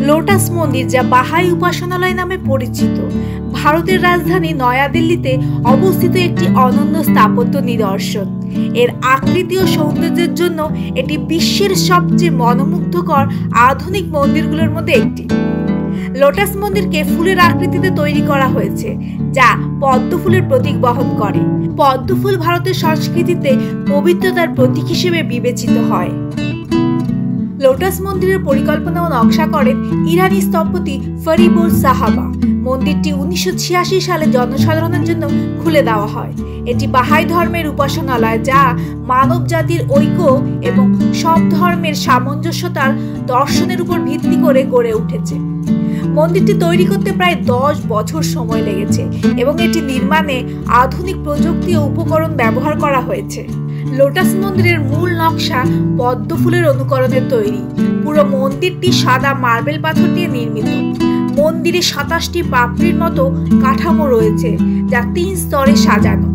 Lotus মন্দির, যা বাহাই উপাসনালয় নামে পরিচিত, ভারতের রাজধানী নয়াদিল্লিতে অবস্থিত একটি অনন্য স্থাপত্য নিদর্শন। এর আকৃতি ও সৌন্দর্যের জন্য এটি বিশ্বের সবচেয়ে মনোমুগ্ধকর আধুনিক মন্দিরগুলোর মধ্যে একটি। লোটাস মন্দিরকে ফুলের আকৃতিতে তৈরি করা হয়েছে, যা পদ্ম ফুলের প্রতীক বহন করে। পদ্ম ফুল ভারতের সংস্কৃতিতে পবিত্রতার প্রতীক হিসেবে বিবেচিত হয়। লোটাস মন্দিরের পরিকল্পনা ও নকশা করেন ইরানি স্থপতি ফরিবুর সাহাবা। মন্দিরটি 1986 সালে জনসাধারণের জন্য খুলে দেওয়া হয়। এটি বাহাই ধর্মের উপাসনালয়, যা মানব জাতির ঐক্য এবং সব ধর্মের সামঞ্জস্যতার দর্শনের উপর ভিত্তি করে গড়ে উঠেছে। মন্দিরটি তৈরি করতে প্রায় 10 বছর সময় লেগেছে এবং এটি নির্মাণে আধুনিক প্রযুক্তি ও উপকরণ ব্যবহার করা হয়েছে। লোটাস মন্দিরের মূল নকশা পদ্ম ফুলের অনুকরণে তৈরি। পুরো মন্দিরটি সাদা মার্বেল পাথর দিয়ে নির্মিত। মন্দিরে 27টি পাপড়ির মতো কাঠামো রয়েছে, যা 3 স্তরে সাজানো।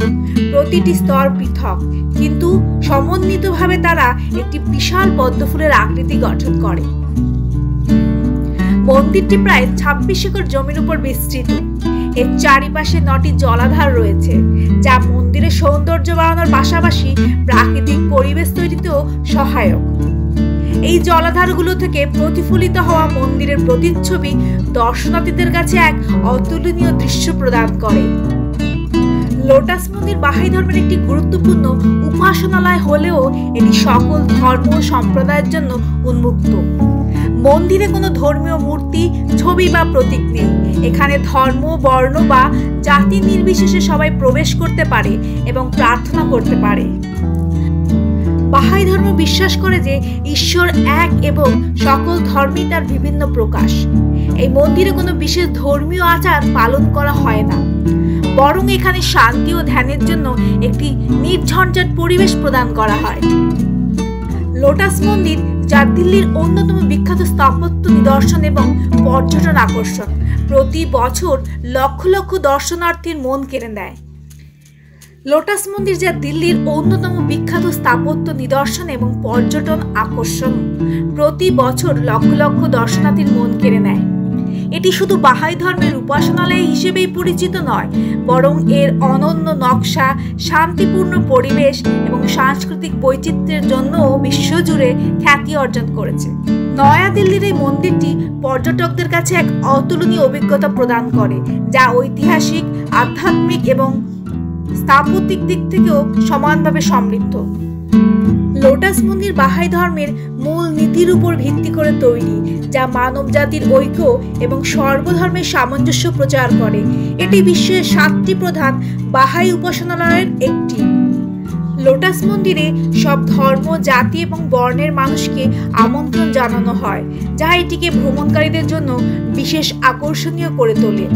প্রতিটি স্তর পৃথক, কিন্তু সমন্বিতভাবে তারা একটি বিশাল পদ্ম ফুলের আকৃতি গঠন করে। মন্দিরটি প্রায় 26 একর জমির উপর বিস্তৃত। এর চারিপাশে 9টি জলাধার রয়েছে, যা মন্দিরের সৌন্দর্য বাড়ানোর পাশাপাশি প্রাকৃতিক পরিবেশ তৈরিতেও সহায়ক। এই জলাধারগুলো থেকে প্রতিফলিত হওয়া মন্দিরের প্রতিচ্ছবি দর্শনার্থীদের কাছে এক অতুলনীয় দৃশ্য প্রদান করে। লোটাস মন্দির বাহাই ধর্মের একটি গুরুত্বপূর্ণ উপাসনালয় হলেও এটি সকল ধর্ম ও সম্প্রদায়ের জন্য উন্মুক্ত। মন্দিরে কোনো ধর্মীয় মূর্তি, ছবি বা প্রতীক নেই। এখানে ধর্ম, বর্ণ বা জাতি নির্বিশেষে সবাই প্রবেশ করতে পারে এবং প্রার্থনা করতে পারে। বাহাই ধর্ম বিশ্বাস করে যে ঈশ্বর এক এবং সকল ধর্মই তার বিভিন্ন প্রকাশ। এই মন্দিরে কোনো বিশেষ ধর্মীয় আচার পালন করা হয় না, বরং এখানে শান্তি ও ধ্যানের জন্য একটি নির্ঝঞ্ঝাট পরিবেশ প্রদান করা হয়। লোটাস মন্দির, যা দিল্লির অন্যতম বিখ্যাত স্থাপত্য নিদর্শন এবং পর্যটন আকর্ষণ, প্রতি বছর লক্ষ লক্ষ দর্শনার্থীর মন কেড়ে নেয়। লোটাস মন্দির, যা দিল্লির অন্যতম বিখ্যাত স্থাপত্য নিদর্শন এবং পর্যটন আকর্ষণ, প্রতি বছর লক্ষ লক্ষ দর্শনার্থীর মন কেড়ে নেয়। এটি শুধু বাহাই ধর্মের উপাসনালয় হিসেবেই পরিচিত নয়, বরং এর অনন্য নকশা, শান্তিপূর্ণ পরিবেশ এবং সাংস্কৃতিক বৈচিত্র্যের জন্য বিশ্বজুড়ে খ্যাতি অর্জন করেছে। নয়াদিল্লির এই মন্দিরটি পর্যটকদের কাছে এক অতুলনীয় অভিজ্ঞতা প্রদান করে, যা ঐতিহাসিক, আধ্যাত্মিক এবং স্থাপত্যিক দিক থেকেও সমানভাবে সমৃদ্ধ। লোটাস মন্দির বাহাই ধর্মের মূল নীতির উপর ভিত্তি করে তৈরি, যা মানব জাতির ঐক্য এবং সর্বধর্মের সামঞ্জস্য প্রচার করে। এটি বিশ্বের 7টি প্রধান বাহাই উপাসনালয়ের একটি। লোটাস মন্দিরে সব ধর্ম, জাতি এবং বর্ণের মানুষকে আমন্ত্রণ জানানো হয়, যা এটিকে ভ্রমণকারীদের জন্য বিশেষ আকর্ষণীয় করে তোলে।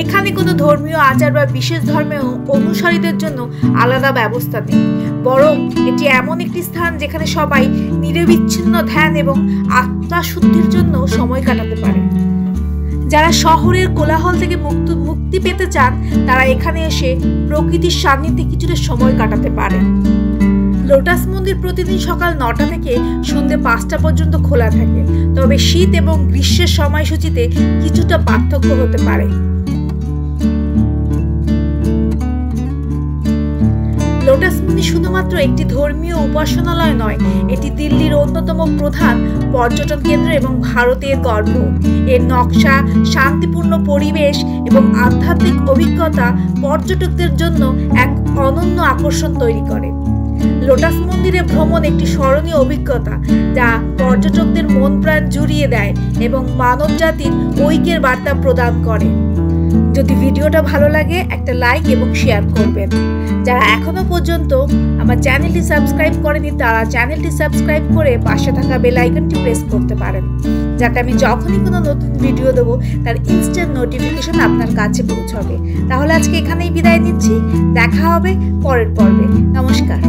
এখানে কোনো ধর্মীয় আচার বা বিশেষ ধর্মের অনুসারীদের জন্য আলাদা ব্যবস্থা নেই, বরং এটি এমন একটি স্থান যেখানে সবাই নিরবিচ্ছিন্ন ধ্যান এবং আত্মাশুদ্ধির জন্য সময় কাটাতে পারে। যারা শহরের কোলাহল থেকে মুক্তি পেতে চান, তারা এখানে এসে প্রকৃতির সান্নিধ্যে কিছুটা সময় কাটাতে পারে। লোটাস মন্দির প্রতিদিন সকাল 9টা থেকে সন্ধ্যে 5টা পর্যন্ত খোলা থাকে, তবে শীত এবং গ্রীষ্মের সময়সূচিতে কিছুটা পার্থক্য হতে পারে। লোটাস মন্দির শুধুমাত্র একটি ধর্মীয় উপাসনালয় নয়, এটি দিল্লির অন্যতম প্রধান পর্যটন কেন্দ্র এবং ভারতের গর্ব। এর নকশা, শান্তিপূর্ণ পরিবেশ এবং আধ্যাত্মিক অভিজ্ঞতা পর্যটকদের জন্য এক অনন্য আকর্ষণ তৈরি করে। লোটাস মন্দিরে ভ্রমণ একটি স্মরণীয় অভিজ্ঞতা, যা পর্যটকদের মন প্রাণ জুড়িয়ে দেয় এবং মানব জাতির ঐক্যের বার্তা প্রদান করে। যদি ভিডিওটা ভালো লাগে, একটা লাইক এবং শেয়ার করবেন। যারা এখনো পর্যন্ত আমার চ্যানেলটি সাবস্ক্রাইব করেনি, তারা চ্যানেলটি সাবস্ক্রাইব করে পাশে থাকা বেল আইকনটি প্রেস করতে পারেন, যাতে আমি যখনই কোনো নতুন ভিডিও দেবো তার ইনস্ট্যান্ট নোটিফিকেশন আপনার কাছে পৌঁছবে। তাহলে আজকে এখানেই বিদায় নিচ্ছি, দেখা হবে পরের পর্বে। নমস্কার।